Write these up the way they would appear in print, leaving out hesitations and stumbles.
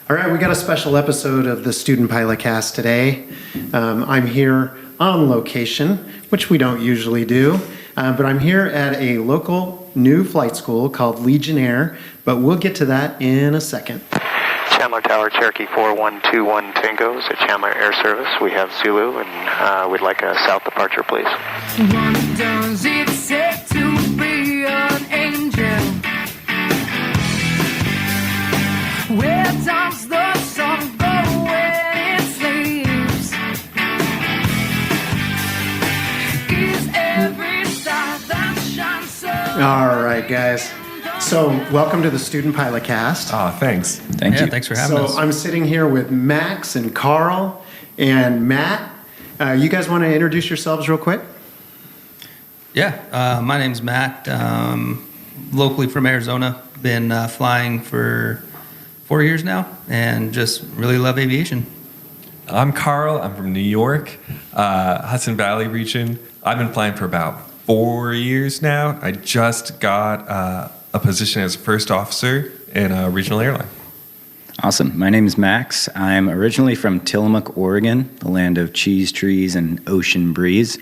All right, we got a special episode of the Student Pilot Cast today. I'm here on location, which we don't usually do, but I'm here at a local new flight school called Legionnaire, but we'll get to that in a second. Chandler Tower, Cherokee 4121 Tango is at Chandler Air Service. We have Zulu, and we'd like a south departure, please. What does it say to be an angel? Where does the sun go when it sleeps? Is every star that shines so... All right, guys. So, welcome to the Student Pilot Cast. Thanks. Thank you. Thanks for having us. So, I'm sitting here with Max and Carl and Matt. You guys want to introduce yourselves real quick? Yeah, my name's Matt. Locally from Arizona. Been flying for 4 years now and just really love aviation. I'm Carl. I'm from New York, Hudson Valley region. I've been flying for about 4 years now. I just got a position as a first officer in a regional airline. Awesome. My name is Max. I'm originally from Tillamook, Oregon, the land of cheese trees and ocean breeze.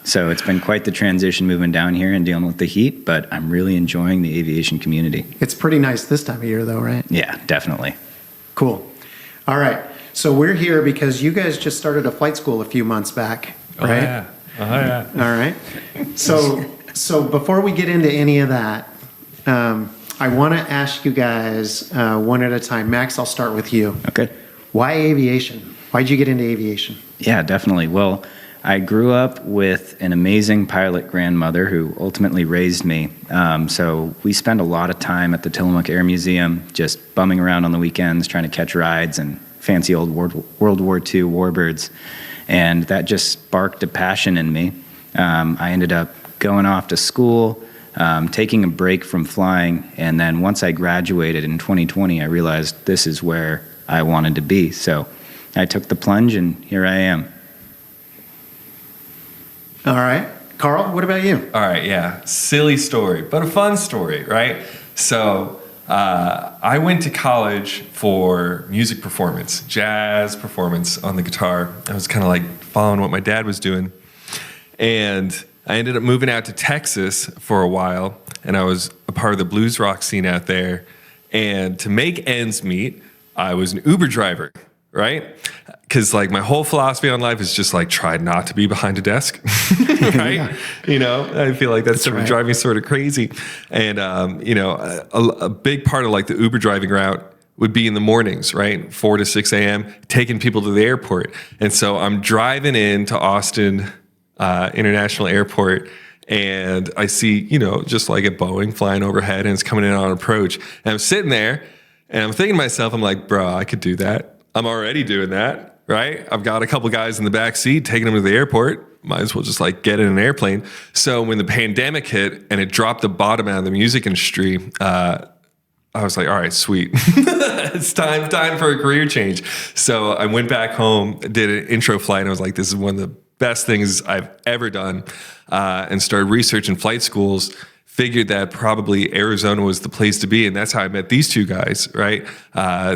So it's been quite the transition moving down here and dealing with the heat, but I'm really enjoying the aviation community. It's pretty nice this time of year, though, right? Yeah, definitely. Cool. All right. So we're here because you guys just started a flight school a few months back, right? Oh, yeah. All right. So before we get into any of that, I want to ask you guys one at a time. Max, I'll start with you. Okay. Why aviation? Why'd you get into aviation? Yeah, definitely. Well, I grew up with an amazing pilot grandmother who ultimately raised me. So we spent a lot of time at the Tillamook Air Museum, just bumming around on the weekends, trying to catch rides and fancy old World War II warbirds. And that just sparked a passion in me. I ended up going off to school, taking a break from flying. And then once I graduated in 2020, I realized this is where I wanted to be. So I took the plunge and here I am. All right. Carl, what about you? All right, yeah. Silly story, but a fun story, right? So I went to college for music performance, jazz performance on the guitar. I was kind of like following what my dad was doing. And I ended up moving out to Texas for a while, and I was a part of the blues rock scene out there. And to make ends meet, I was an Uber driver, right? Because like my whole philosophy on life is just like try not to be behind a desk, right? Yeah. You know, I feel like that's right. Drive me sort of crazy. And, you know, a big part of like the Uber driving route would be in the mornings, right? 4 to 6 a.m., taking people to the airport. And so I'm driving into Austin International Airport, and I see, you know, just like a Boeing flying overhead, and it's coming in on approach. And I'm sitting there, and I'm thinking to myself, I'm like, bro, I could do that. I'm already doing that, right? I've got a couple guys in the back seat taking them to the airport. Might as well just like get in an airplane. So when the pandemic hit and it dropped the bottom out of the music industry, I was like, all right, sweet. It's time for a career change. So I went back home, did an intro flight, and I was like, this is one of the best things I've ever done, and started researching flight schools. Figured that probably Arizona was the place to be, and that's how I met these two guys, right?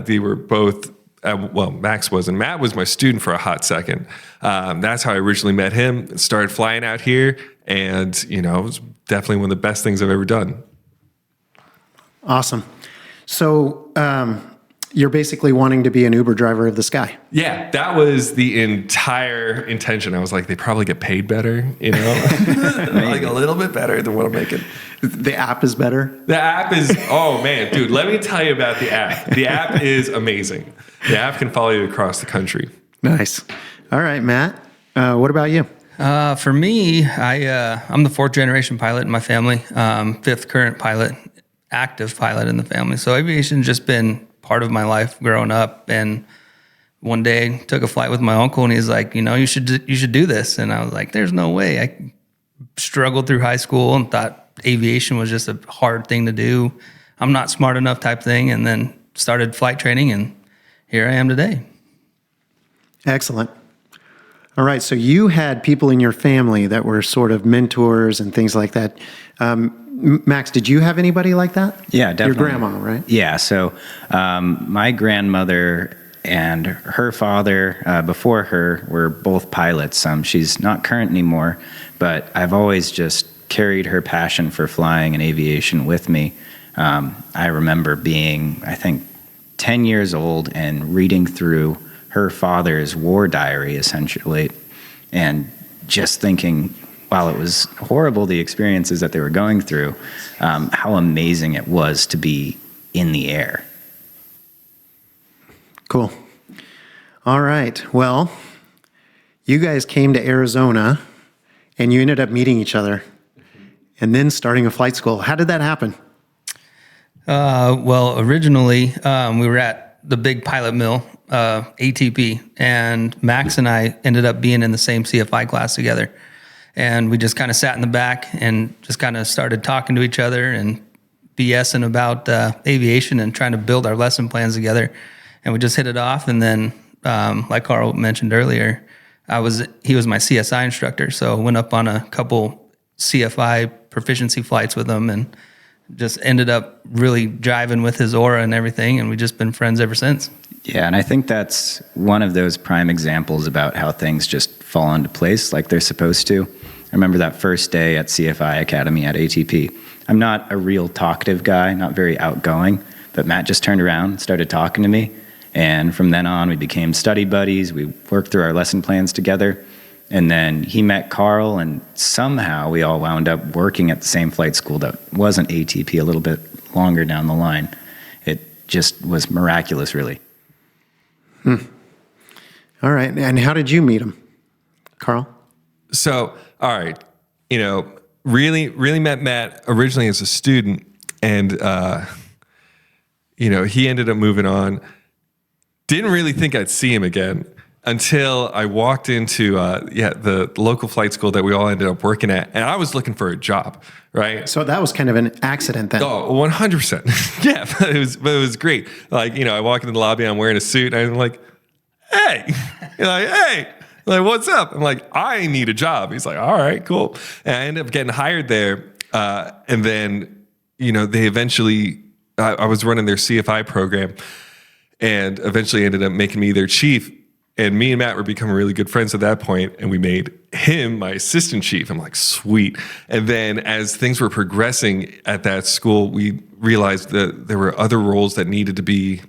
They were both, well, Max was, and Matt was my student for a hot second. That's how I originally met him, started flying out here, and, you know, it was definitely one of the best things I've ever done. Awesome. So you're basically wanting to be an Uber driver of the sky. Yeah, that was the entire intention. I was like, they probably get paid better, you know, like a little bit better than what I'm making. The app is better? The app is, oh man, dude, let me tell you about the app. The app is amazing. The app can follow you across the country. Nice. All right, Matt, what about you? For me, I'm the 4th generation pilot in my family, 5th current pilot, active pilot in the family. So aviation's just been part of my life growing up. And one day took a flight with my uncle, and he's like, you know, you should do this. And I was like, there's no way. I struggled through high school and thought aviation was just a hard thing to do. I'm not smart enough type thing. And then started flight training, and here I am today. Excellent. All right, so you had people in your family that were sort of mentors and things like that. Max, did you have anybody like that? Yeah, definitely. Your grandma, right? Yeah. So my grandmother and her father, before her, were both pilots. She's not current anymore, but I've always just carried her passion for flying and aviation with me. I remember being, I think, 10 years old and reading through her father's war diary, essentially, and just thinking, while it was horrible, the experiences that they were going through, how amazing it was to be in the air. Cool. All right. Well, you guys came to Arizona and you ended up meeting each other and then starting a flight school. How did that happen? Well, originally, we were at the big pilot mill, ATP, and Max and I ended up being in the same CFI class together. And we just kind of sat in the back and just kind of started talking to each other and BSing about aviation and trying to build our lesson plans together. And we just hit it off. And then, like Carl mentioned earlier, he was my CSI instructor. So I went up on a couple CFI proficiency flights with him and just ended up really jiving with his aura and everything. And we've just been friends ever since. Yeah, and I think that's one of those prime examples about how things just fall into place like they're supposed to. I remember that first day at CFI Academy at ATP. I'm not a real talkative guy, not very outgoing, but Matt just turned around and started talking to me. And from then on, we became study buddies. We worked through our lesson plans together. And then he met Carl, and somehow we all wound up working at the same flight school that wasn't ATP a little bit longer down the line. It just was miraculous, really. All right. And how did you meet him, Carl? So, all right, really met Matt originally as a student, and he ended up moving on. Didn't really think I'd see him again until I walked into the local flight school that we all ended up working at, and I was looking for a job, right? So that was kind of an accident then. Oh, 100%. Yeah, but it was great. Like, I walk into the lobby, I'm wearing a suit, and I'm like, hey. You're like, hey. I'm like, what's up? I'm like, I need a job. He's like, all right, cool. And I ended up getting hired there. And then, they eventually, I was running their CFI program and eventually ended up making me their chief. And me and Matt were becoming really good friends at that point, and we made him my assistant chief. I'm like, sweet. And then as things were progressing at that school, we realized that there were other roles that needed to be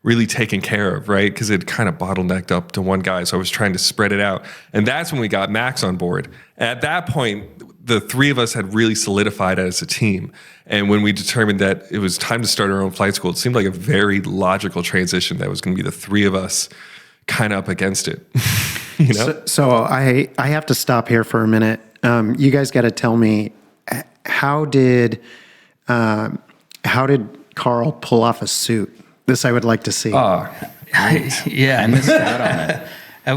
really taken care of, right? Because it kind of bottlenecked up to one guy. So I was trying to spread it out. And that's when we got Max on board. At that point, the three of us had really solidified as a team. And when we determined that it was time to start our own flight school, it seemed like a very logical transition that was going to be the three of us kind of up against it. So I have to stop here for a minute. You guys got to tell me, how did Carl pull off a suit? This I would like to see. Yeah. I missed out on it.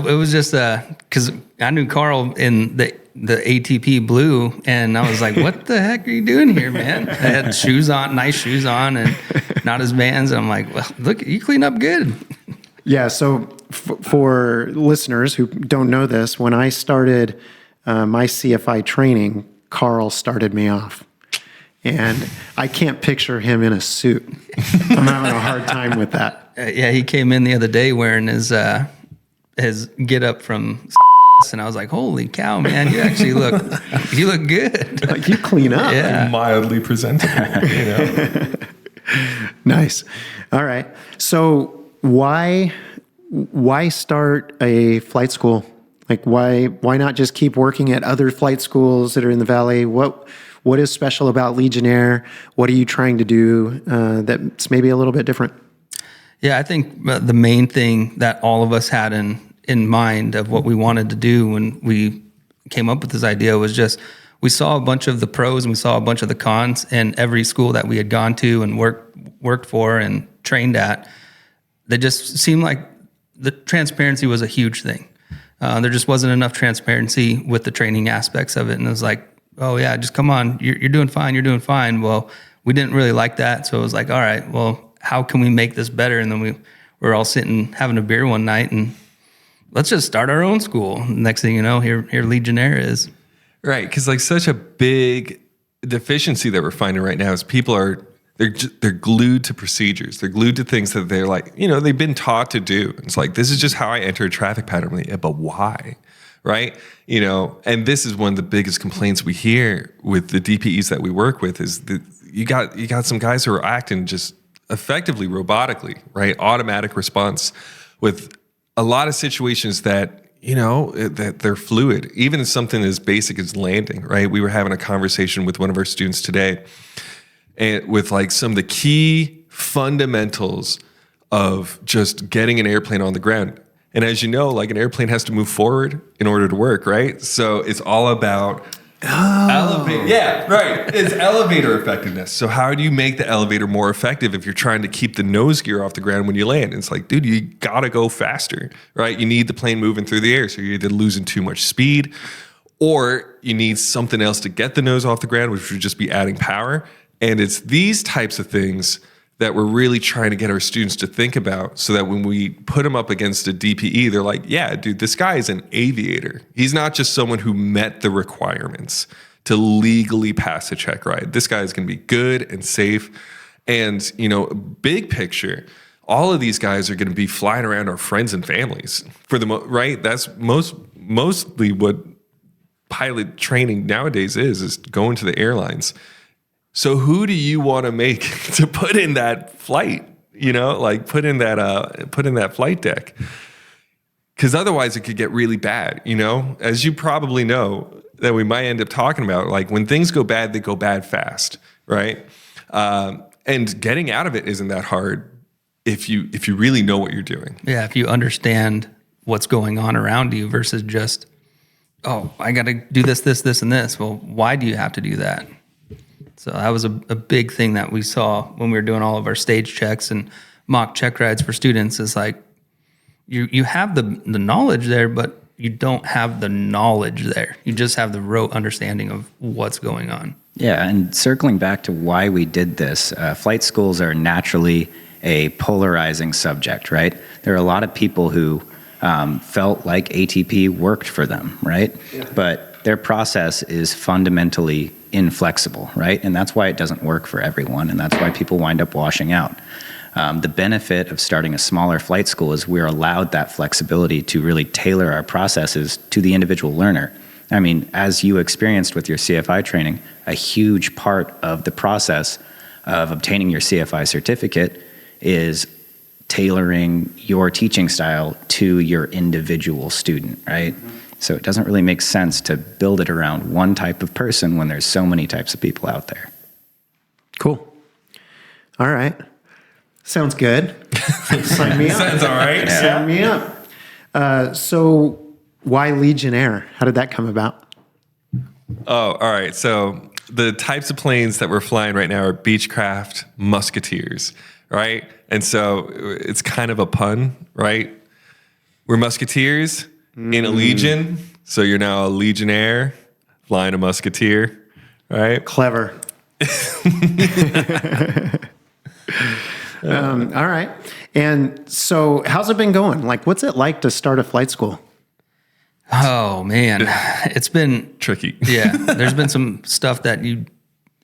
It was just because I knew Carl in the ATP blue, and I was like, what the heck are you doing here, man? I had shoes on, nice shoes on, and not his Vans. And I'm like, well, look, you clean up good. Yeah, so for listeners who don't know this, when I started my CFI training, Carl started me off. And I can't picture him in a suit. I'm having a hard time with that. Yeah, he came in the other day wearing his get up from and I was like, holy cow, man, you actually look good. Like, you clean up. Yeah. Mildly presentable, Nice. All right. So why start a flight school? Like, why not just keep working at other flight schools that are in the Valley? What is special about Legionnaire? What are you trying to do that's maybe a little bit different? Yeah, I think the main thing that all of us had in mind of what we wanted to do when we came up with this idea was just, we saw a bunch of the pros and we saw a bunch of the cons in every school that we had gone to and worked for and trained at. They just seemed like the transparency was a huge thing. There just wasn't enough transparency with the training aspects of it. And it was like, oh yeah, just come on, you're doing fine, you're doing fine. Well, we didn't really like that. So it was like, all right, well, how can we make this better? And then we were all sitting having a beer one night and let's just start our own school. Next thing you know, here Legionnaire is. Right, because like such a big deficiency that we're finding right now is people are they're glued to procedures. They're glued to things that they're like, they've been taught to do. It's like, this is just how I enter a traffic pattern. I'm like, yeah, but why? Right? And this is one of the biggest complaints we hear with the DPEs that we work with is that you got some guys who are acting just effectively robotically, right? Automatic response with a lot of situations that that they're fluid, even something as basic as landing, right? We were having a conversation with one of our students today and with like some of the key fundamentals of just getting an airplane on the ground. And as you know, like an airplane has to move forward in order to work, right? So it's all about elevator. Yeah, right. It's elevator effectiveness. So how do you make the elevator more effective if you're trying to keep the nose gear off the ground when you land? It's like, dude, you gotta go faster, right? You need the plane moving through the air. So you're either losing too much speed or you need something else to get the nose off the ground, which would just be adding power. And it's these types of things that we're really trying to get our students to think about so that when we put them up against a DPE, they're like, yeah, dude, this guy is an aviator. He's not just someone who met the requirements to legally pass a check ride. This guy is going to be good and safe. And, big picture, all of these guys are going to be flying around our friends and families for the right? That's mostly what pilot training nowadays is going to the airlines. So who do you want to make to put in that flight? Like put in that flight deck, because otherwise it could get really bad. As you probably know, that we might end up talking about. Like when things go bad, they go bad fast, right? And getting out of it isn't that hard if you really know what you're doing. Yeah, if you understand what's going on around you versus just, oh, I got to do this, and this. Well, why do you have to do that? So that was a big thing that we saw when we were doing all of our stage checks and mock check rides for students is like, you have the knowledge there, but you don't have the knowledge there. You just have the rote understanding of what's going on. Yeah, and circling back to why we did this, flight schools are naturally a polarizing subject, right? There are a lot of people who felt like ATP worked for them, right? Yeah. But their process is fundamentally inflexible, right? And that's why it doesn't work for everyone, and that's why people wind up washing out. The benefit of starting a smaller flight school is we're allowed that flexibility to really tailor our processes to the individual learner. I mean, as you experienced with your CFI training, a huge part of the process of obtaining your CFI certificate is tailoring your teaching style to your individual student, right? Mm-hmm. So it doesn't really make sense to build it around one type of person when there's so many types of people out there. Cool. All right. Sounds good. Sign me up. Sounds all right. Yeah. Sign me up. So why Legionnaire? How did that come about? Oh, all right. So the types of planes that we're flying right now are Beechcraft Musketeers, right? And so it's kind of a pun, right? We're Musketeers in a legion, so you're now a Legionnaire flying a Musketeer, right? Clever. All right. And so how's it been going? Like, what's it like to start a flight school? Oh, man. It's been tricky. Yeah. There's been some stuff that you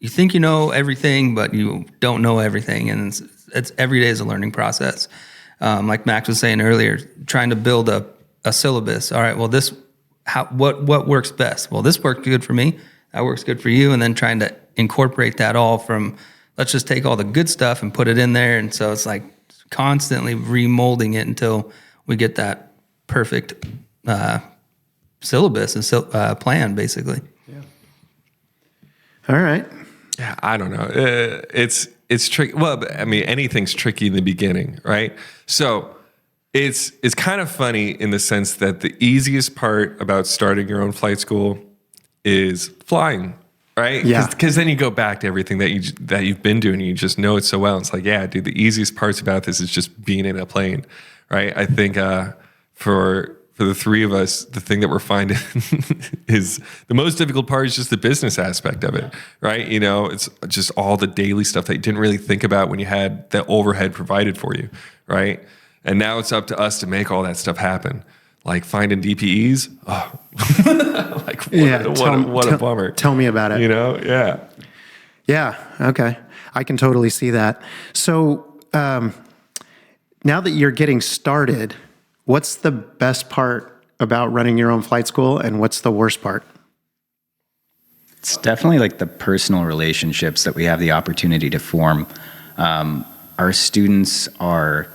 think you know everything, but you don't know everything. And it's every day is a learning process. Like Max was saying earlier, trying to build a syllabus. All right, well, what works best? Well, this worked good for me. That works good for you. And then trying to incorporate that all from, let's just take all the good stuff and put it in there. And so it's like constantly remolding it until we get that perfect syllabus and plan, basically. Yeah. All right. Yeah, I don't know. It's tricky. Well, I mean, anything's tricky in the beginning, right? So it's kind of funny in the sense that the easiest part about starting your own flight school is flying, right? Yeah. Because then you go back to everything that you've been doing and you just know it so well. It's like, yeah, dude, the easiest parts about this is just being in a plane, right? I think for the three of us, the thing that we're finding is the most difficult part is just the business aspect of it, right? It's just all the daily stuff that you didn't really think about when you had the overhead provided for you, right? And now it's up to us to make all that stuff happen. Like finding DPEs, like what a bummer. Tell me about it. Yeah. Yeah. Okay. I can totally see that. So now that you're getting started, what's the best part about running your own flight school, and what's the worst part? It's definitely like the personal relationships that we have the opportunity to form. Our students are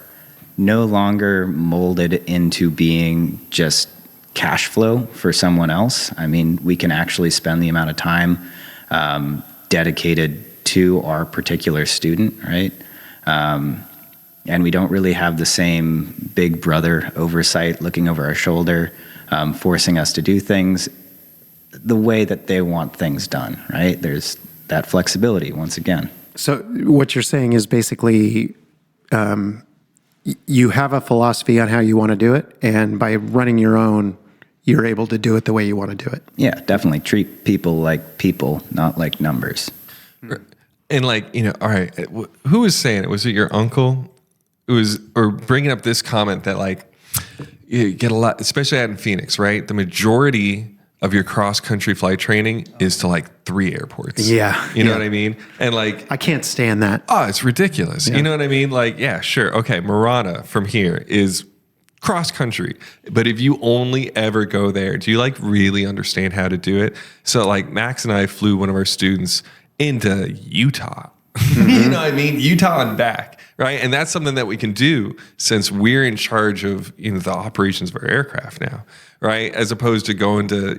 no longer molded into being just cash flow for someone else. I mean, we can actually spend the amount of time dedicated to our particular student, right? And we don't really have the same big brother oversight looking over our shoulder, forcing us to do things the way that they want things done, right? There's that flexibility once again. So what you're saying is basically you have a philosophy on how you want to do it, and by running your own, you're able to do it the way you want to do it. Yeah, definitely treat people like people, not like numbers. And like, all right, who was saying it? Was it your uncle? It was, or bringing up this comment that like, you get a lot, especially out in Phoenix, right? The majority of your cross-country flight training is to like 3 airports. Yeah. You know what I mean? And like, I can't stand that. oh, it's ridiculous. Yeah. You know what I mean? Like, yeah, sure. Okay. Marana from here is cross country. But if you only ever go there, do you like really understand how to do it? So like Max and I flew one of our students into Utah. You know what I mean? Utah and back, right? And that's something that we can do since we're in charge of, the operations of our aircraft now, right? As opposed to going to,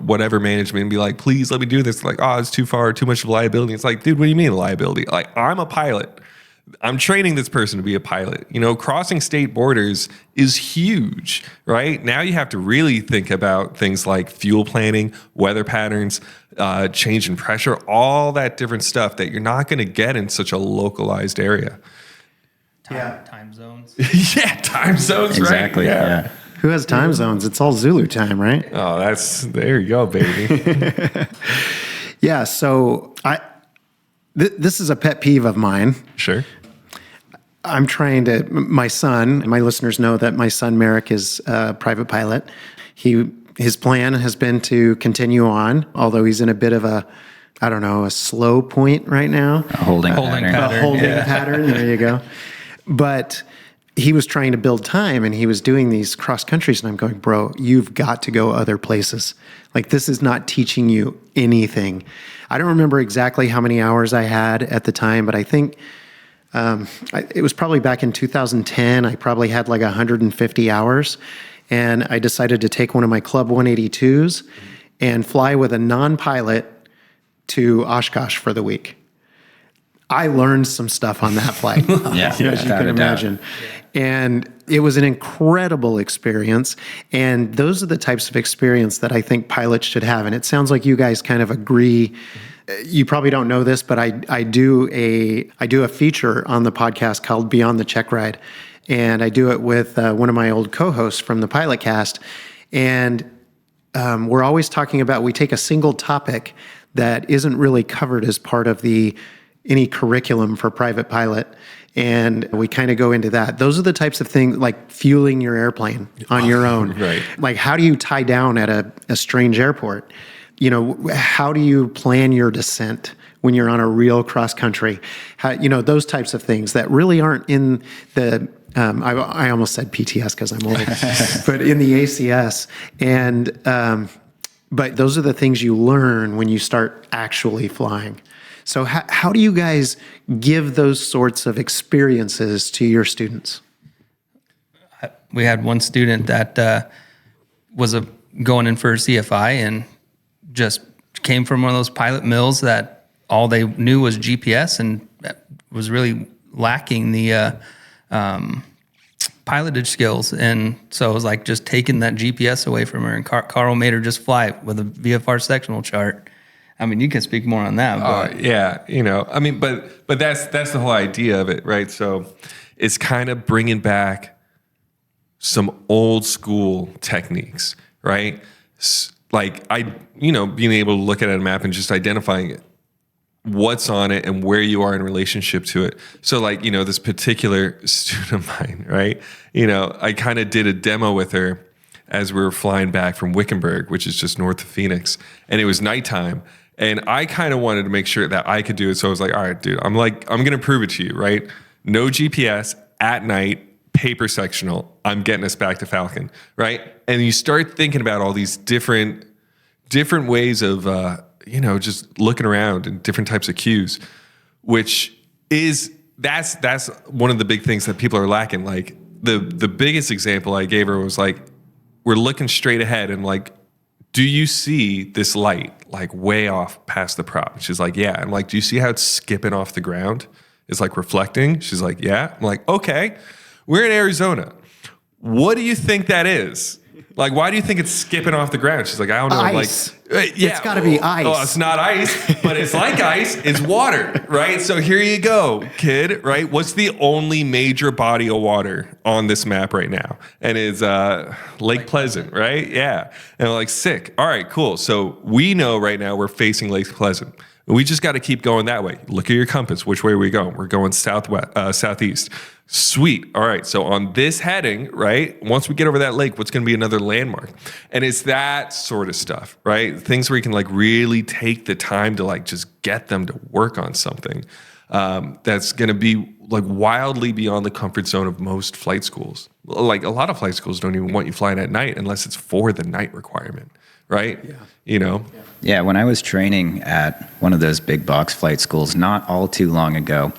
whatever management and be like, please let me do this. Like, oh, it's too far, too much of a liability. It's like, dude, what do you mean liability? Like, I'm a pilot. I'm training this person to be a pilot. Crossing state borders is huge, right? Now you have to really think about things like fuel planning, weather patterns, change in pressure, all that different stuff that you're not going to get in such a localized area. Time zones. Yeah, time zones, Exactly, right? yeah. Who has time zones? It's all Zulu time, right? Oh, there you go, baby. Yeah. So this is a pet peeve of mine. Sure. I'm trying to, my son, my listeners know that my son Merrick is a private pilot. His plan has been to continue on, although he's in a bit of a slow point right now. A holding pattern. A holding pattern, there you go. But he was trying to build time, and he was doing these cross countries, and I'm going, bro, you've got to go other places. Like, this is not teaching you anything. I don't remember exactly how many hours I had at the time, but I think it was probably back in 2010. I probably had like 150 hours, and I decided to take one of my Club 182s and fly with a non-pilot to Oshkosh for the week. I learned some stuff on that flight, Yeah, as you can imagine. And it was an incredible experience. And those are the types of experience that I think pilots should have. And it sounds like you guys kind of agree. You probably don't know this, but I do a feature on the podcast called Beyond the Check Ride. And I do it with one of my old co-hosts from the Pilot Cast. And we're always talking about, we take a single topic that isn't really covered as part of any curriculum for private pilot, and we kind of go into that. Those are the types of things, like fueling your airplane on your own. Right. Like, how do you tie down at a strange airport? How do you plan your descent when you're on a real cross country? Those types of things that really aren't in the, I almost said PTS because I'm old, but in the ACS. And, but those are the things you learn when you start actually flying. So how do you guys give those sorts of experiences to your students? We had one student that was going in for a CFI and just came from one of those pilot mills that all they knew was GPS and was really lacking the pilotage skills. And so it was like just taking that GPS away from her, and Carl made her just fly with a VFR sectional chart. I mean, you can speak more on that. But. Yeah, but that's the whole idea of it, right? So it's kind of bringing back some old school techniques, right? Like being able to look at a map and just identifying what's on it and where you are in relationship to it. So like, this particular student of mine, right? I kind of did a demo with her as we were flying back from Wickenburg, which is just north of Phoenix, and it was nighttime. And I kind of wanted to make sure that I could do it. So I was like, all right, dude, I'm going to prove it to you, right? No GPS at night, paper sectional. I'm getting us back to Falcon, right? And you start thinking about all these different ways of, just looking around and different types of cues, which is, that's one of the big things that people are lacking. Like the biggest example I gave her was like, we're looking straight ahead and like, do you see this light like way off past the prop? And she's like, yeah. I'm like, do you see how it's skipping off the ground? It's like reflecting. She's like, yeah. I'm like, okay, we're in Arizona. What do you think that is? Like, why do you think it's skipping off the ground? She's like, I don't know. Ice. Like, yeah. It's gotta be ice. Oh, it's not ice, but it's like ice. It's water, right? So here you go, kid, right? What's the only major body of water on this map right now? And it's Lake Pleasant, right? Yeah. And I'm like, sick. All right, cool. So we know right now we're facing Lake Pleasant. We just got to keep going that way. Look at your compass. Which way are we going? We're going southeast. Sweet. All right. So on this heading, right, once we get over that lake, what's going to be another landmark? And it's that sort of stuff, right? Things where you can like really take the time to like just get them to work on something that's going to be like wildly beyond the comfort zone of most flight schools. Like a lot of flight schools don't even want you flying at night unless it's for the night requirement, right? Yeah. You know? Yeah, when I was training at one of those big box flight schools not all too long ago,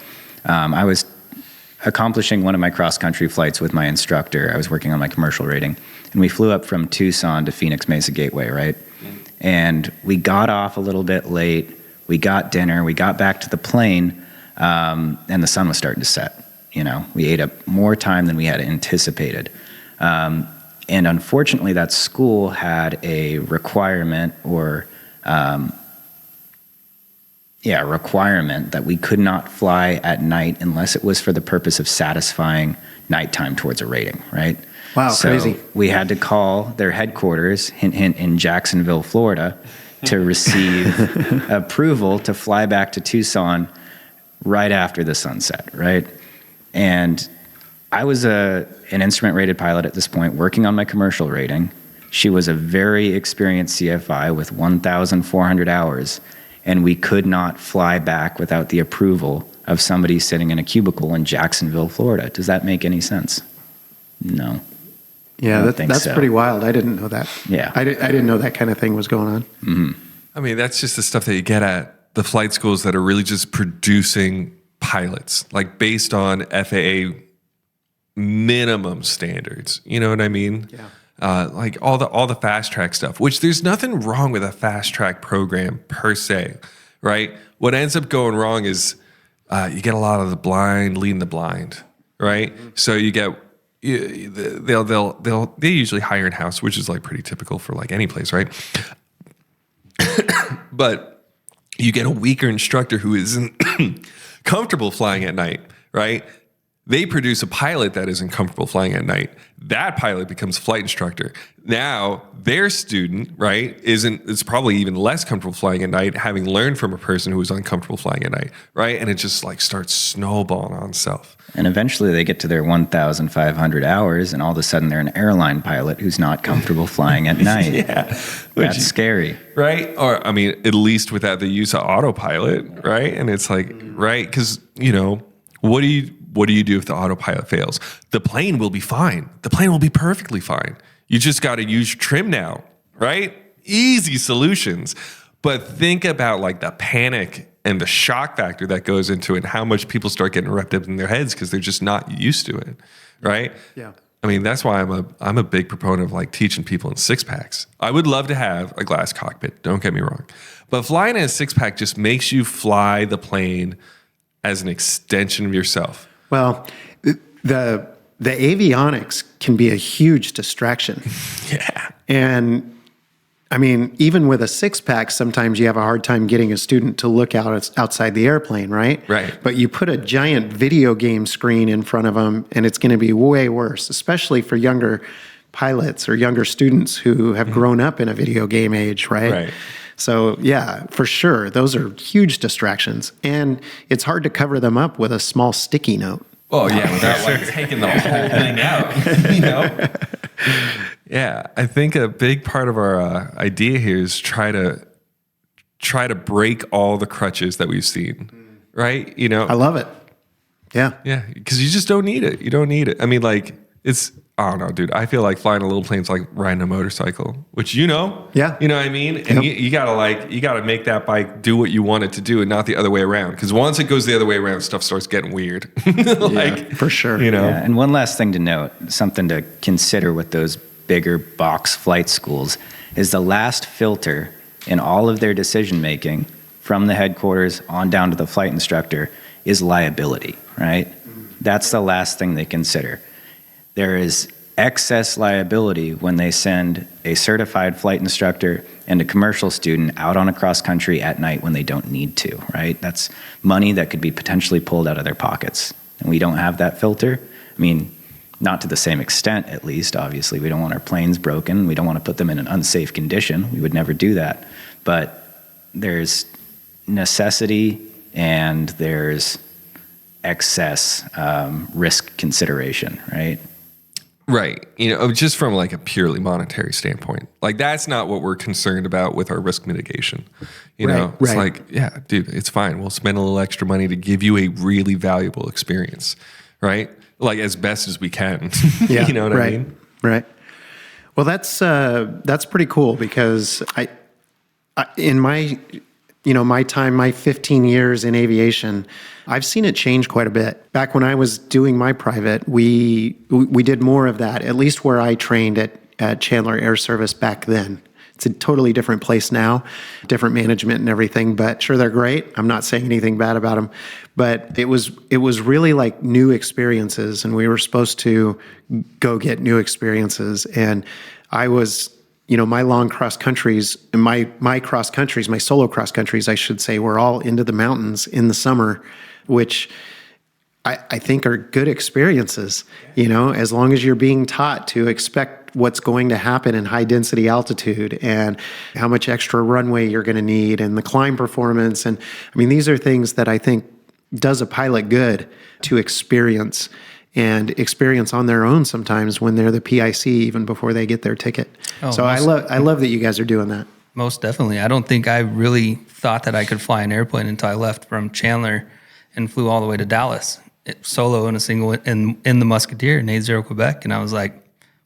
I was accomplishing one of my cross-country flights with my instructor. I was working on my commercial rating, and we flew up from Tucson to Phoenix Mesa Gateway, right? And we got off a little bit late. We got dinner. We got back to the plane, and the sun was starting to set. You know, we ate up more time than we had anticipated. And unfortunately, that school had a requirement requirement that we could not fly at night unless it was for the purpose of satisfying nighttime towards a rating, right? Wow, so crazy. We had to call their headquarters, hint, hint, in Jacksonville, Florida, to receive approval to fly back to Tucson right after the sunset, right? And I was an instrument-rated pilot at this point, working on my commercial rating. She was a very experienced CFI with 1,400 hours, and we could not fly back without the approval of somebody sitting in a cubicle in Jacksonville, Florida. Does that make any sense? No. Yeah, that's so. pretty wild. I didn't know that. Yeah. I didn't know that kind of thing was going on. Mm-hmm. I mean, that's just the stuff that you get at the flight schools that are really just producing pilots, like based on FAA minimum standards. You know what I mean? Yeah. Like all the fast track stuff, which there's nothing wrong with a fast track program per se, right? What ends up going wrong is you get a lot of the blind leading the blind, right? Mm-hmm. So you get they usually hire in house, which is like pretty typical for like any place, right? But you get a weaker instructor who isn't comfortable flying at night, right? They produce a pilot that isn't comfortable flying at night. That pilot becomes a flight instructor. Now, their student, right, is probably even less comfortable flying at night, having learned from a person who was uncomfortable flying at night, right? And it just like starts snowballing on itself. And eventually they get to their 1,500 hours, and all of a sudden they're an airline pilot who's not comfortable flying at night. Yeah. That's scary. Right? Or, I mean, at least without the use of autopilot, right? And it's like, right? Because, you know, what do you do if the autopilot fails? The plane will be fine. The plane will be perfectly fine. You just got to use trim now, right? Easy solutions. But think about like the panic and the shock factor that goes into it and how much people start getting wrapped up in their heads because they're just not used to it, right? Yeah. I mean, that's why I'm a big proponent of like teaching people in six packs. I would love to have a glass cockpit, don't get me wrong. But flying in a six pack just makes you fly the plane as an extension of yourself. Well, the avionics can be a huge distraction. Yeah. And I mean, even with a six pack, sometimes you have a hard time getting a student to look outside the airplane, right? Right. But you put a giant video game screen in front of them, and it's going to be way worse, especially for younger pilots or younger students who have grown up in a video game age, right? Right. So yeah, for sure, those are huge distractions, and it's hard to cover them up with a small sticky note. Oh yeah, without like taking the whole thing out, you know? Yeah, I think a big part of our idea here is try to try to break all the crutches that we've seen, right? I love it. Yeah. Yeah, because you just don't need it. You don't need it. I mean, like, I don't know, dude. I feel like flying a little plane's like riding a motorcycle, which Yeah. you know what I mean? And you gotta make that bike do what you want it to do and not the other way around. Because once it goes the other way around, stuff starts getting weird. For sure. Yeah, and one last thing to note, something to consider with those bigger box flight schools, is the last filter in all of their decision making from the headquarters on down to the flight instructor is liability, right? That's the last thing they consider. There is excess liability when they send a certified flight instructor and a commercial student out on a cross country at night when they don't need to, right? That's money that could be potentially pulled out of their pockets. And we don't have that filter. I mean, not to the same extent, at least. Obviously, we don't want our planes broken. We don't want to put them in an unsafe condition. We would never do that. But there's necessity and there's excess risk consideration, right? Right. Just from like a purely monetary standpoint, like that's not what we're concerned about with our risk mitigation. It's like, yeah, dude, it's fine. We'll spend a little extra money to give you a really valuable experience, right? Like as best as we can. Yeah. You know what I mean? Right. Well, that's pretty cool because in my time, my 15 years in aviation, I've seen it change quite a bit. Back when I was doing my private, we did more of that, at least where I trained at Chandler Air Service back then. It's a totally different place now, different management and everything, but sure, they're great. I'm not saying anything bad about them, but it was really like new experiences, and we were supposed to go get new experiences. And I was, my long cross countries, my cross countries, my solo cross countries, I should say, were all into the mountains in the summer, which I think are good experiences, as long as you're being taught to expect what's going to happen in high density altitude and how much extra runway you're going to need and the climb performance. And I mean, these are things that I think does a pilot good to experience on their own sometimes when they're the PIC, even before they get their ticket. So I love that you guys are doing that. Most definitely. I don't think I really thought that I could fly an airplane until I left from Chandler and flew all the way to Dallas, solo in a single in the Musketeer in 80 Quebec. And I was like,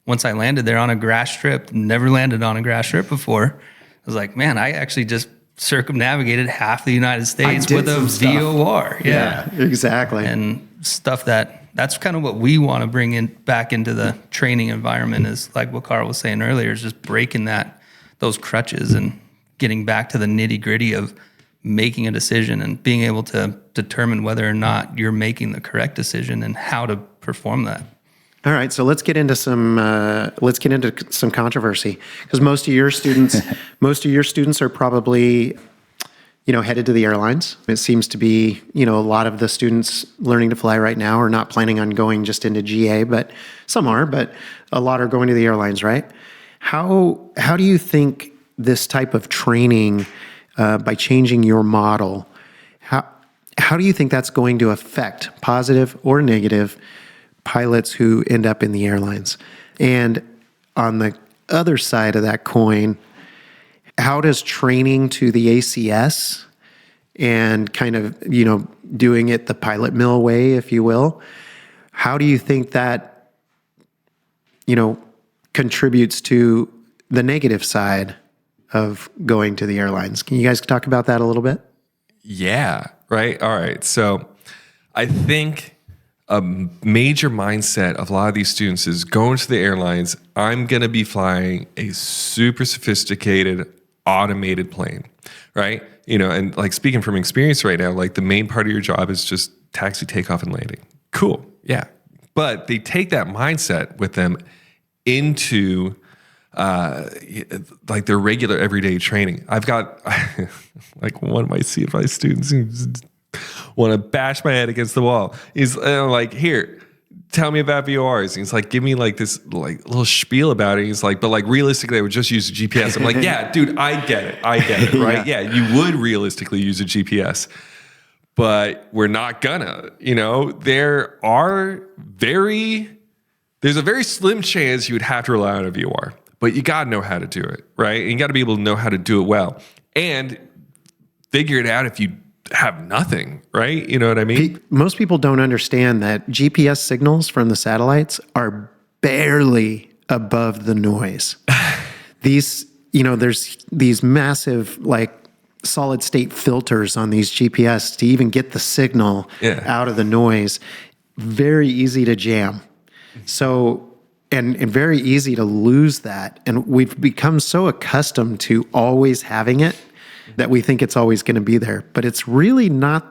once I landed there on a grass strip, never landed on a grass strip before, I was like, man, I actually just circumnavigated half the United States with a VOR. Yeah, exactly. And stuff that's kind of what we want to bring back into the training environment, is like what Carl was saying earlier, is just breaking those crutches and getting back to the nitty gritty of making a decision and being able to determine whether or not you're making the correct decision and how to perform that. All right, so let's get into some controversy, because most of your students are probably headed to the airlines. It seems to be a lot of the students learning to fly right now are not planning on going just into GA, but some are, but a lot are going to the airlines, right? How do you think this type of training, by changing your model, how do you think that's going to affect, positive or negative, pilots who end up in the airlines? And on the other side of that coin, how does training to the ACS and kind of, doing it the pilot mill way, if you will, how do you think that, contributes to the negative side of going to the airlines? Can you guys talk about that a little bit? Yeah, right. All right. So I think a major mindset of a lot of these students is going to the airlines. I'm going to be flying a super sophisticated automated plane, right? And like speaking from experience right now, like the main part of your job is just taxi, takeoff, and landing. Cool. Yeah. But they take that mindset with them into like their regular everyday training. I've got like one of my CFI students who want to bash my head against the wall. He's like, here, tell me about VORs. And he's like, give me like this like little spiel about it. He's like, but like realistically, I would just use a GPS. I'm like, yeah, dude, I get it, right? Yeah, you would realistically use a GPS, but we're not gonna. There's a very slim chance you would have to rely on a VOR, but you got to know how to do it, right? And you got to be able to know how to do it well. And figure it out if you have nothing, right? You know what I mean? Most people don't understand that GPS signals from the satellites are barely above the noise. These, there's these massive, like, solid state filters on these GPS to even get the signal out of the noise. Very easy to jam. So, and very easy to lose that. And we've become so accustomed to always having it that we think it's always going to be there. But it's really not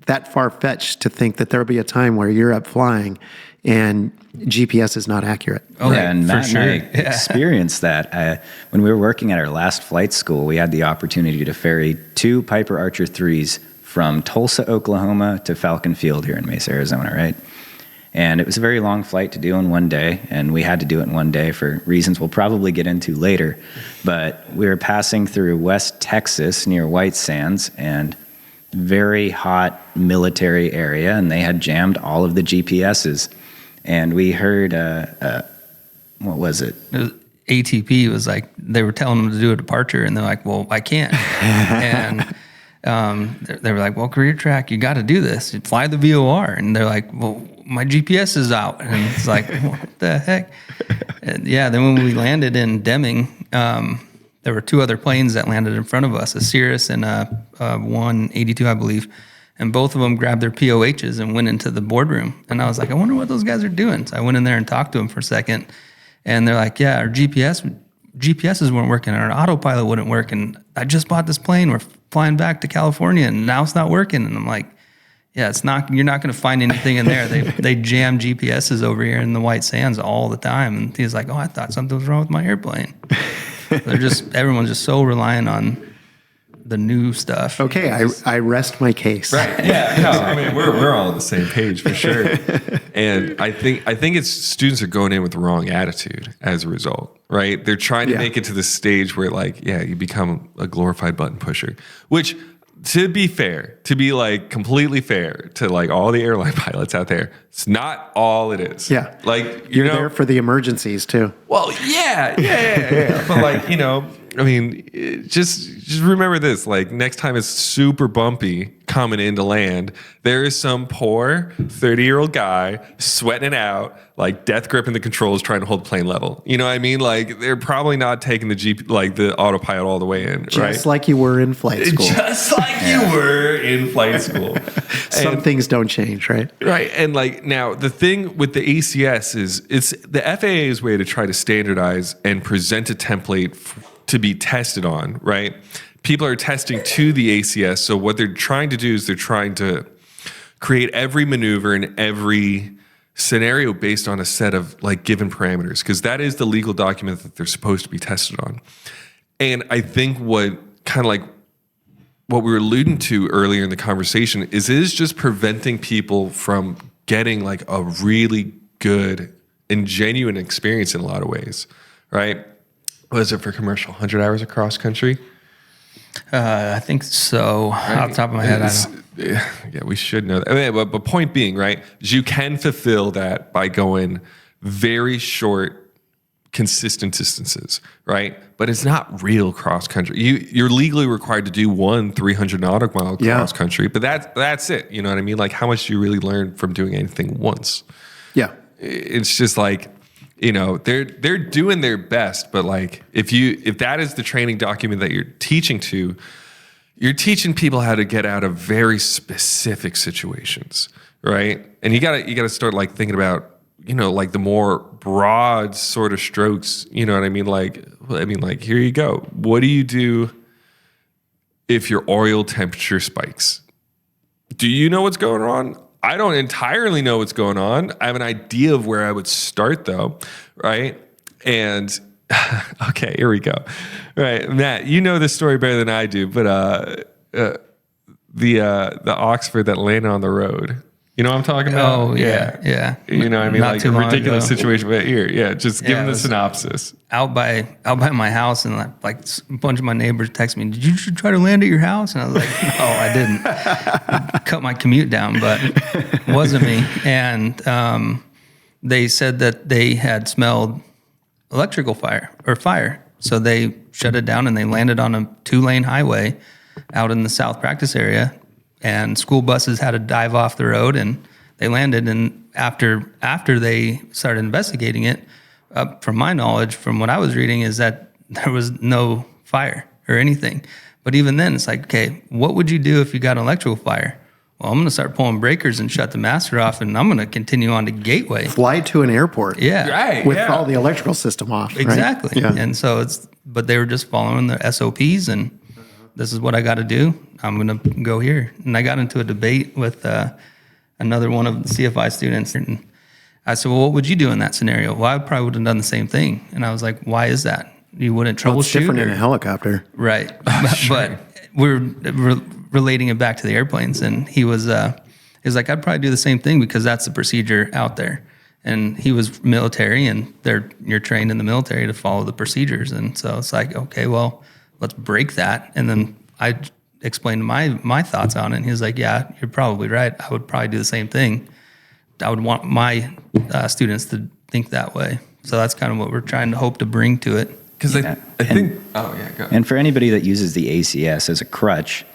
that far-fetched to think that there'll be a time where you're up flying and GPS is not accurate. Oh, yeah, and Matt and I experienced that. When we were working at our last flight school, we had the opportunity to ferry 2 Piper Archer 3s from Tulsa, Oklahoma to Falcon Field here in Mesa, Arizona, right? And it was a very long flight to do in one day, and we had to do it in one day for reasons we'll probably get into later. But we were passing through West Texas near White Sands, and very hot military area, and they had jammed all of the GPSs. And we heard, what was it? ATP was like, they were telling them to do a departure, and they're like, well, I can't. And they were like, well, career track, you got to do this. You fly the VOR. And they're like, well, my GPS is out. And it's like, what the heck? And then when we landed in Deming, there were 2 other planes that landed in front of us, a Cirrus and a 182, I believe. And both of them grabbed their POHs and went into the boardroom. And I was like, I wonder what those guys are doing. So I went in there and talked to them for a second. And they're like, yeah, our GPSs weren't working. Our autopilot wouldn't work. And I just bought this plane. We're flying back to California, and now it's not working. And I'm like, yeah, it's not. You're not going to find anything in there. They jam GPSs over here in the White Sands all the time. And he's like, oh, I thought something was wrong with my airplane. Everyone's just so reliant on the new stuff. Okay, I rest my case. Right. Yeah. No, I mean, we're all on the same page for sure. And I think it's students are going in with the wrong attitude as a result, right? They're trying to make it to the stage where, like, you become a glorified button pusher, which, to be fair, to be like completely fair to like all the airline pilots out there, it's not all it is. Yeah. Like, you're there for the emergencies too. Well, yeah. But like, I mean, just remember this. Like, next time it's super bumpy coming into land, there is some poor 30-year-old guy sweating it out, like death gripping the controls, trying to hold the plane level. You know what I mean? Like, they're probably not taking the autopilot all the thing, right? Just like you were in flight school. Just like you were in flight school. Some things don't change, right? Right. And like, now the thing with the ACS is it's the FAA's way to try to standardize and present a template to be tested on, right? People are testing to the ACS. So what they're trying to do is they're trying to create every maneuver and every scenario based on a set of like given parameters, because that is the legal document that they're supposed to be tested on. And I think what we were alluding to earlier in the conversation is it is just preventing people from getting like a really good and genuine experience in a lot of ways, right? What is it for commercial? 100 hours across country? I think so. Right. Off the top of my head, I don't. Yeah, we should know that. I mean, but point being, right, is you can fulfill that by going very short, consistent distances, right? But it's not real cross country. You're legally required to do 300 nautical mile cross country, but that's it. You know what I mean? Like, how much do you really learn from doing anything once? Yeah, it's just like, they're doing their best, but like if that is the training document that you're teaching to, you're teaching people how to get out of very specific situations, right? And you gotta start like thinking about, like the more broad sort of strokes, you know what I mean? Like here you go. What do you do if your oil temperature spikes? Do you know what's going on? I don't entirely know what's going on. I have an idea of where I would start though, right? And okay, here we go. Right, Matt, you know this story better than I do, but the Oxford that landed on the road. You know what I'm talking about? Oh, yeah. You know what I mean? Not like too a long ridiculous ago. situation, but here, just give them the synopsis. Out by my house, and like a bunch of my neighbors text me, "Did you try to land at your house?" And I was like, "No, I didn't." Cut my commute down, but it wasn't me. And they said that they had smelled electrical fire, so they shut it down and they landed on a 2-lane highway out in the south practice area, and school buses had to dive off the road, and they landed. And after they started investigating it, from my knowledge, from what I was reading, is that there was no fire or anything. But even then, it's like, okay, what would you do if you got an electrical fire? Well, I'm going to start pulling breakers and shut the master off, and I'm going to continue on to Gateway. Fly to an airport. Yeah. Right. With yeah. all the electrical system off. right? Exactly. Yeah. And so but they were just following the SOPs, and this is what I got to do. I'm going to go here. And I got into a debate with another one of the CFI students. And I said, well, what would you do in that scenario? Well, I probably would have done the same thing. And I was like, why is that? You wouldn't troubleshoot? Well, it's different in or- a helicopter. Right. But we're relating it back to the airplanes. And he was like, I'd probably do the same thing because that's the procedure out there. And he was military, and you're trained in the military to follow the procedures. And so it's like, okay, well, let's break that. And then I explained my thoughts on it. And he was like, yeah, you're probably right. I would probably do the same thing. I would want my students to think that way. So that's kind of what we're trying to hope to bring to it. Because I think, oh yeah, go. And for anybody that uses the ACS as a crutch,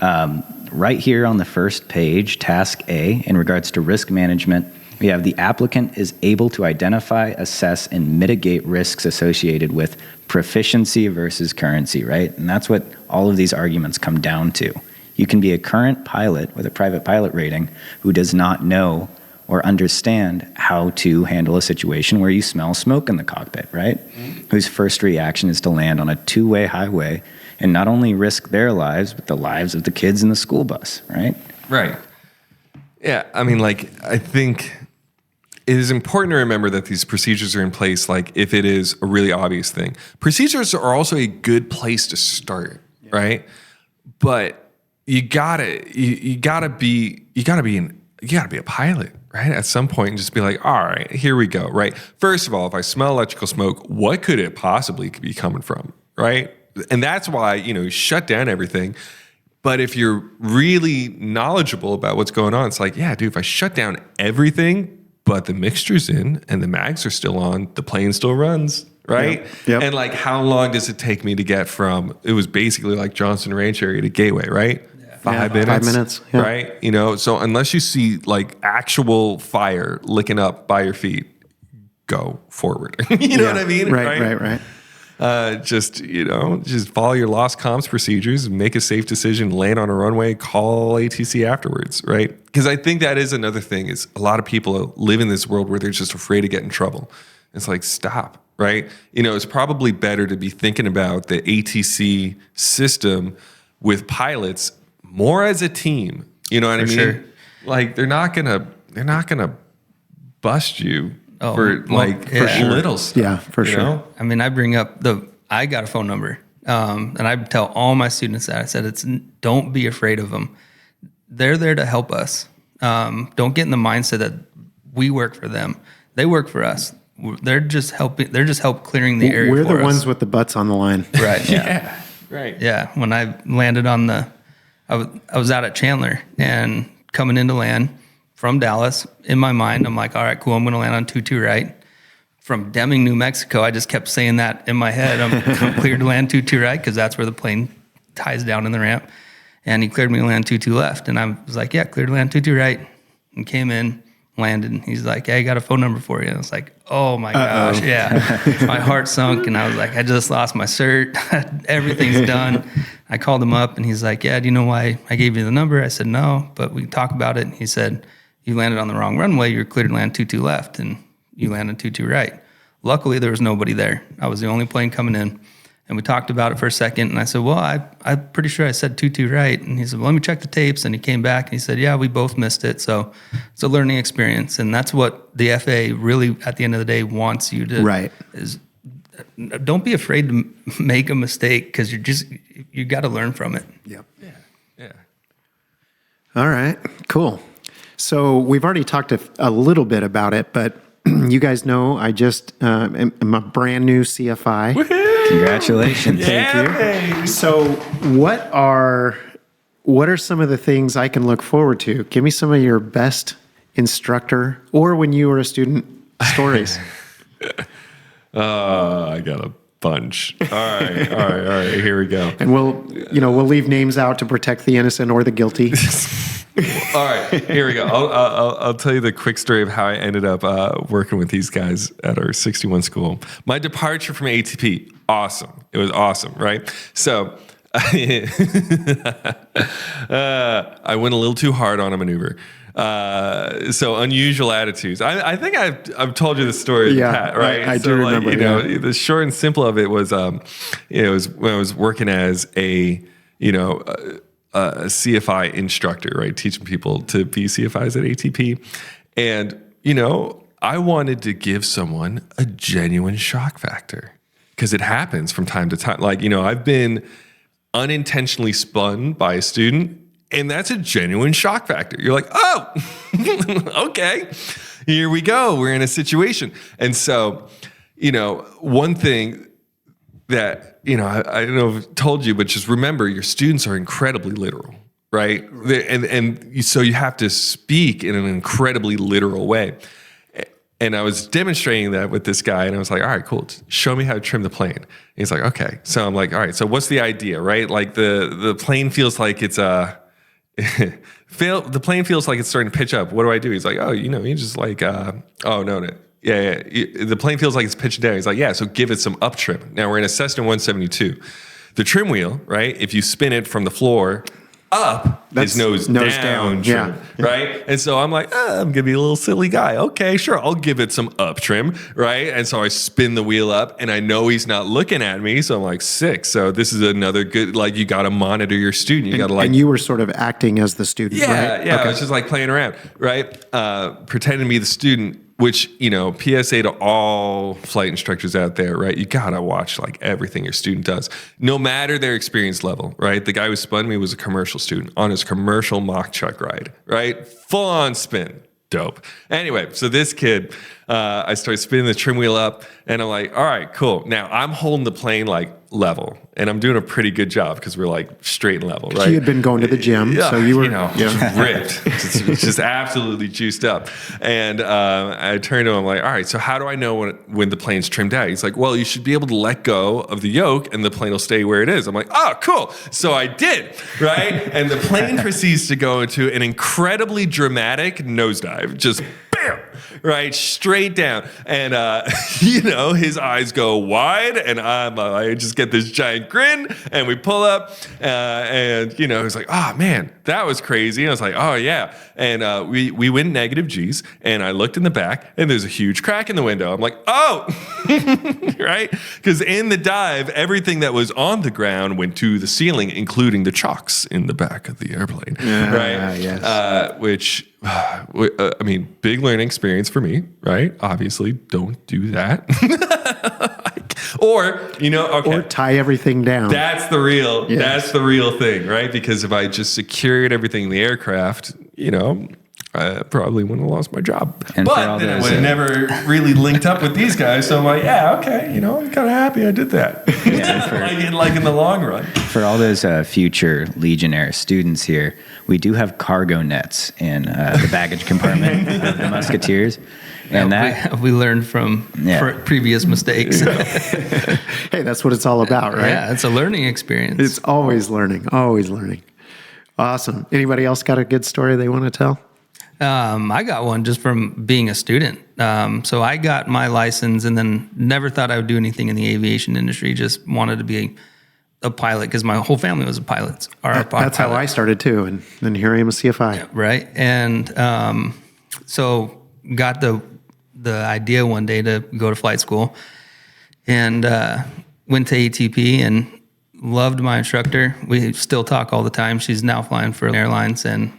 right here on the first page, task A, in regards to risk management, we have the applicant is able to identify, assess, and mitigate risks associated with proficiency versus currency, right? And that's what all of these arguments come down to. You can be a current pilot with a private pilot rating who does not know or understand how to handle a situation where you smell smoke in the cockpit, right? Mm-hmm. Whose first reaction is to land on a two-way highway and not only risk their lives, but the lives of the kids in the school bus, right? Right. Yeah, I mean, like, I think it is important to remember that these procedures are in place, like, if it is a really obvious thing. Procedures are also a good place to start, right? But you gotta be a pilot, right? At some point, and just be like, all right, here we go, right? First of all, if I smell electrical smoke, what could it possibly be coming from, right? And that's why, you shut down everything. But if you're really knowledgeable about what's going on, it's like, yeah, dude, if I shut down everything, but the mixture's in and the mags are still on, the plane still runs, right? Yep. And like, how long does it take me to get from, it was basically like Johnson Ranch area to Gateway, right? Yeah, 5 minutes. 5 minutes, yeah. Right? So unless you see like actual fire licking up by your feet, go forward. You know what I mean? Right. Just follow your lost comms procedures, make a safe decision, land on a runway, call ATC afterwards, right? Because I think that is another thing is a lot of people live in this world where they're just afraid to get in trouble. It's like, stop, right? It's probably better to be thinking about the ATC system with pilots more as a team. You know what I mean? Sure. Like they're not gonna bust you for sure. little stuff. Yeah, for sure. know? I mean, I bring up I got a phone number, and I tell all my students that. I said, don't be afraid of them. They're there to help us. Don't get in the mindset that we work for them. They work for us. They're just helping. They're just help clearing the area. We're for the us. ones with the butts on the line. Right. Yeah. Right. Yeah. When I landed I was out at Chandler and coming into land from Dallas. In my mind, I'm like, all right, cool. I'm going to land on 22 right. From Deming, New Mexico, I just kept saying that in my head. I'm cleared to land 22 right because that's where the plane ties down in the ramp. And he cleared me to land 22 left. And I was like, yeah, cleared to land 22 right. And came in, landed. And he's like, hey, I got a phone number for you. And I was like, oh my gosh, yeah. My heart sunk. And I was like, I just lost my cert. Everything's done. I called him up and he's like, yeah, do you know why I gave you the number? I said, no, but we can talk about it. And he said, you landed on the wrong runway. You're cleared to land 22 left. And you landed 22 right. Luckily, there was nobody there. I was the only plane coming in. And we talked about it for a second. And I said, well, I'm pretty sure I said 22 right. And he said, well, let me check the tapes. And he came back and he said, yeah, we both missed it. So it's a learning experience. And that's what the FAA really, at the end of the day, wants you to. Right. Is don't be afraid to make a mistake because you got to learn from it. Yep. Yeah. All right, cool. So we've already talked a little bit about it, but you guys know I just am a brand new CFI. Woohoo! Congratulations. Thank you. So what are some of the things I can look forward to? Give me some of your best instructor or when you were a student stories. I got bunch. All right. Here we go. And we'll leave names out to protect the innocent or the guilty. All right, here we go. I'll tell you the quick story of how I ended up working with these guys at our 61 school. My departure from ATP, awesome. It was awesome, right? So I went a little too hard on a maneuver. So unusual attitudes. I think I've told you the story, Pat, right? I do remember. The short and simple of it was, it was when I was working as a CFI instructor, right? Teaching people to be CFIs at ATP. And, I wanted to give someone a genuine shock factor because it happens from time to time. I've been unintentionally spun by a student, and that's a genuine shock factor. You're like, oh, okay, here we go. We're in a situation. And so, one thing that, I don't know if I've told you, but just remember your students are incredibly literal, right? So you have to speak in an incredibly literal way. And I was demonstrating that with this guy, and I was like, all right, cool. Show me how to trim the plane. And he's like, okay. So I'm like, all right, so what's the idea, right? Like the plane feels like it's the plane feels like it's starting to pitch up. What do I do? He's like, oh, you just like, oh, no. Yeah. The plane feels like it's pitching down. He's like, yeah, so give it some up trim. Now we're in a Cessna 172. The trim wheel, right? If you spin it from the floor up, it's nose down trim, right? And so I'm like, I'm going to be a little silly guy. Okay, sure. I'll give it some up trim, right? And so I spin the wheel up, and I know he's not looking at me. So I'm like, sick. So this is another good, you got to monitor your student. You got to And you were sort of acting as the student, right? Yeah. Okay. I was just playing around, right? Pretending to be the student. Which, PSA to all flight instructors out there, right? You gotta watch everything your student does, no matter their experience level, right? The guy who spun me was a commercial student on his commercial mock truck ride, right? Full on spin. Dope. Anyway, so this kid, I started spinning the trim wheel up, and I'm like, all right, cool. Now I'm holding the plane level, and I'm doing a pretty good job because we're straight and level, right? You had been going to the gym, so you were ripped, just absolutely juiced up. And I turned to him, like, all right, so how do I know when the plane's trimmed out? He's like, well, you should be able to let go of the yoke, and the plane will stay where it is. I'm like, oh, cool. So I did, right? And the plane proceeds to go into an incredibly dramatic nosedive, just bam, right, straight down. And, his eyes go wide, and I just get this giant grin, and we pull up, and, he's like, oh, man, that was crazy. And I was like, oh, yeah. And we went negative G's, and I looked in the back, and there's a huge crack in the window. I'm like, oh, right? Because in the dive, everything that was on the ground went to the ceiling, including the chocks in the back of the airplane, right? Yes. Which... big learning experience for me, right? Obviously, don't do that. Or tie everything down. That's the real thing, right? Because if I just secured everything in the aircraft, I probably wouldn't have lost my job. But then I would have never really linked up with these guys. So I'm like, yeah, okay, I'm kind of happy I did that. In the long run. For all those future Legionnaire students here, we do have cargo nets in the baggage compartment of the Musketeers. And we learned from previous mistakes. Hey, that's what it's all about, right? Yeah, it's a learning experience. It's always learning, always learning. Awesome. Anybody else got a good story they want to tell? I got one just from being a student. So I got my license and then never thought I would do anything in the aviation industry. Just wanted to be a pilot because my whole family was pilots. That's how I started too. And then here I am a CFI. Yeah, right. And so got the idea one day to go to flight school and went to ATP and loved my instructor. We still talk all the time. She's now flying for airlines. And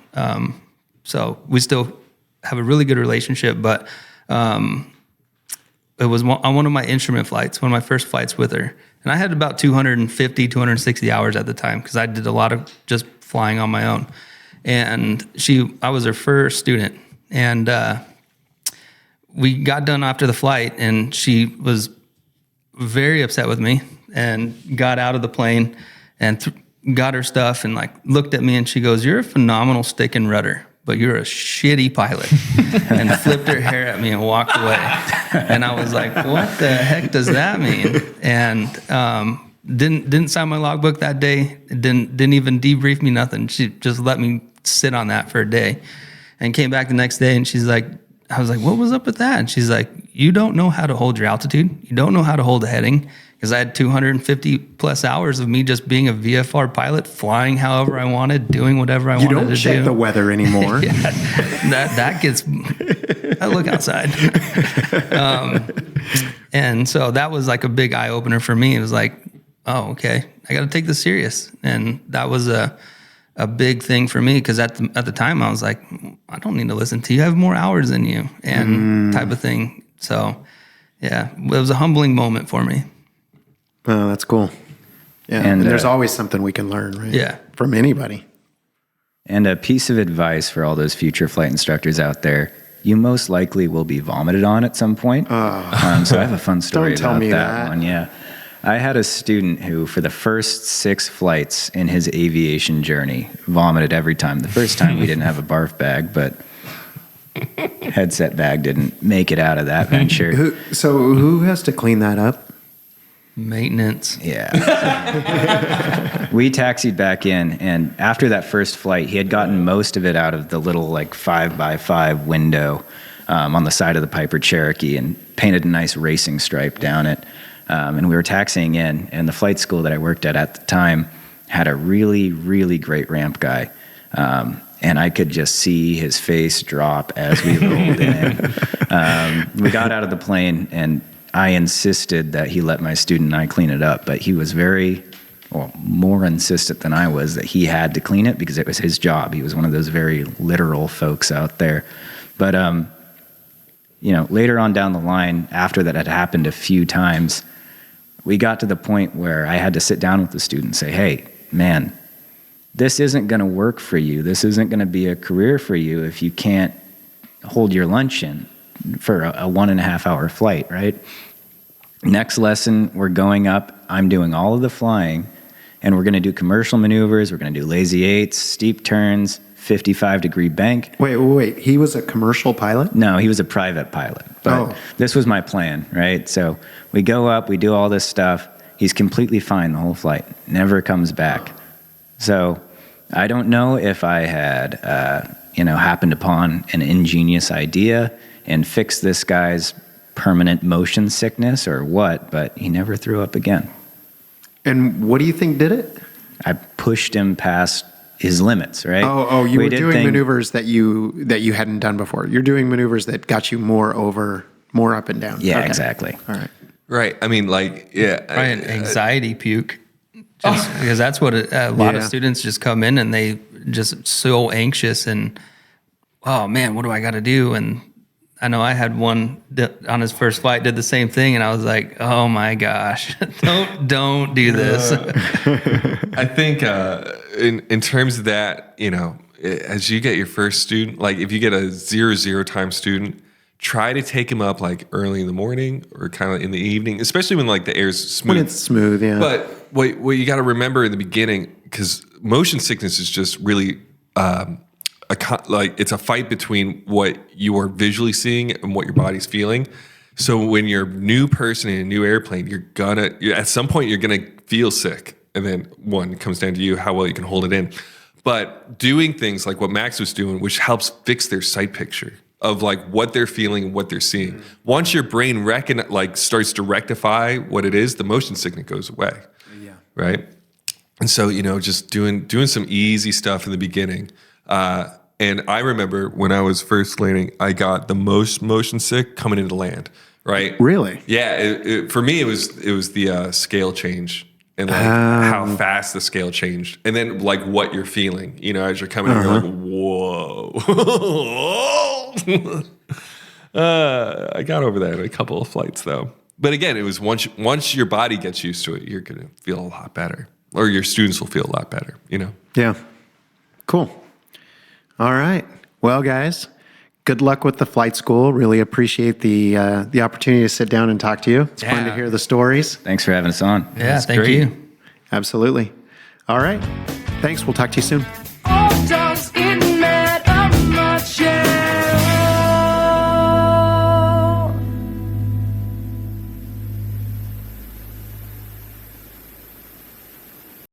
so we still have a really good relationship, but it was on one of my instrument flights, one of my first flights with her. And I had about 260 hours at the time because I did a lot of just flying on my own. And I was her first student. And we got done after the flight, and she was very upset with me and got out of the plane and got her stuff and looked at me, and she goes, "You're a phenomenal stick and rudder, but you're a shitty pilot. And flipped her hair at me and walked away. And I was like, what the heck does that mean? And didn't sign my logbook that day. Didn't even debrief me, nothing. She just let me sit on that for a day. And came back the next day, and she's like, I was like, what was up with that? And she's like, you don't know how to hold your altitude. You don't know how to hold a heading. Because I had 250 plus hours of me just being a VFR pilot, flying however I wanted, doing whatever I wanted to do. You don't check the weather anymore. Yeah, that gets, I look outside. And so that was like a big eye opener for me. It was like, oh, okay, I got to take this serious. And that was a big thing for me, because at the time I was like, I don't need to listen to you. I have more hours than you, and type of thing. So yeah, it was a humbling moment for me. Oh, that's cool. Yeah, and there's always something we can learn, right? Yeah. From anybody. And a piece of advice for all those future flight instructors out there: you most likely will be vomited on at some point. So I have a fun story Don't tell about me that one. Yeah. I had a student who, for the first 6 flights in his aviation journey, vomited every time. The first time we didn't have a barf bag, but headset bag didn't make it out of that venture. So who has to clean that up? Maintenance. Yeah. We taxied back in, and after that first flight, he had gotten most of it out of the little 5x5 window on the side of the Piper Cherokee, and painted a nice racing stripe down it. And we were taxiing in, and the flight school that I worked at the time had a really, really great ramp guy. And I could just see his face drop as we rolled in. We got out of the plane, and I insisted that he let my student and I clean it up, but he was more insistent than I was that he had to clean it because it was his job. He was one of those very literal folks out there. But, later on down the line, after that had happened a few times, we got to the point where I had to sit down with the student and say, hey, man, this isn't going to work for you. This isn't going to be a career for you if you can't hold your lunch in for a 1.5 hour flight, right? Next lesson, we're going up. I'm doing all of the flying, and we're going to do commercial maneuvers. We're going to do lazy eights, steep turns, 55-degree bank. Wait. He was a commercial pilot? No, he was a private pilot. But This was my plan, right? So we go up, we do all this stuff. He's completely fine the whole flight. Never comes back. So I don't know if I had, happened upon an ingenious idea and fixed this guy's permanent motion sickness or what, but he never threw up again. And what do you think did it? I pushed him past his limits, right? You were doing maneuvers that you hadn't done before. You're doing maneuvers that got you more up and down. Yeah, okay. Exactly. All right. Right. I mean, Probably an anxiety puke. Because that's what a lot of students just come in and they just so anxious and, oh man, what do I got to do? And I know I had one that on his first flight did the same thing, and I was like, oh my gosh, don't do this. I think in terms of that, as you get your first student, like if you get a 0 time student, try to take him up like early in the morning or kind of in the evening, especially when like the air's smooth. When it's smooth, yeah. But what you got to remember in the beginning, because motion sickness is just really it's a fight between what you are visually seeing and what your body's feeling. So when you're a new person in a new airplane, at some point you're gonna feel sick, and then it comes down to you how well you can hold it in. But doing things like what Max was doing, which helps fix their sight picture of like what they're feeling and what they're seeing. Once your brain starts to rectify what it is, the motion sickness goes away. Yeah. Right. And so just doing some easy stuff in the beginning. And I remember when I was first landing, I got the most motion sick coming into land, right? Really? Yeah. For me, it was the scale change and like how fast the scale changed, and then like what you're feeling. As you're coming, you're like, whoa. I got over that in a couple of flights though. But again, it was once your body gets used to it, you're gonna feel a lot better, or your students will feel a lot better. Yeah. Cool. All right. Well, guys, good luck with the flight school. Really appreciate the opportunity to sit down and talk to you. It's fun to hear the stories. Thanks for having us on. Yeah, thank you. Absolutely. All right. Thanks. We'll talk to you soon.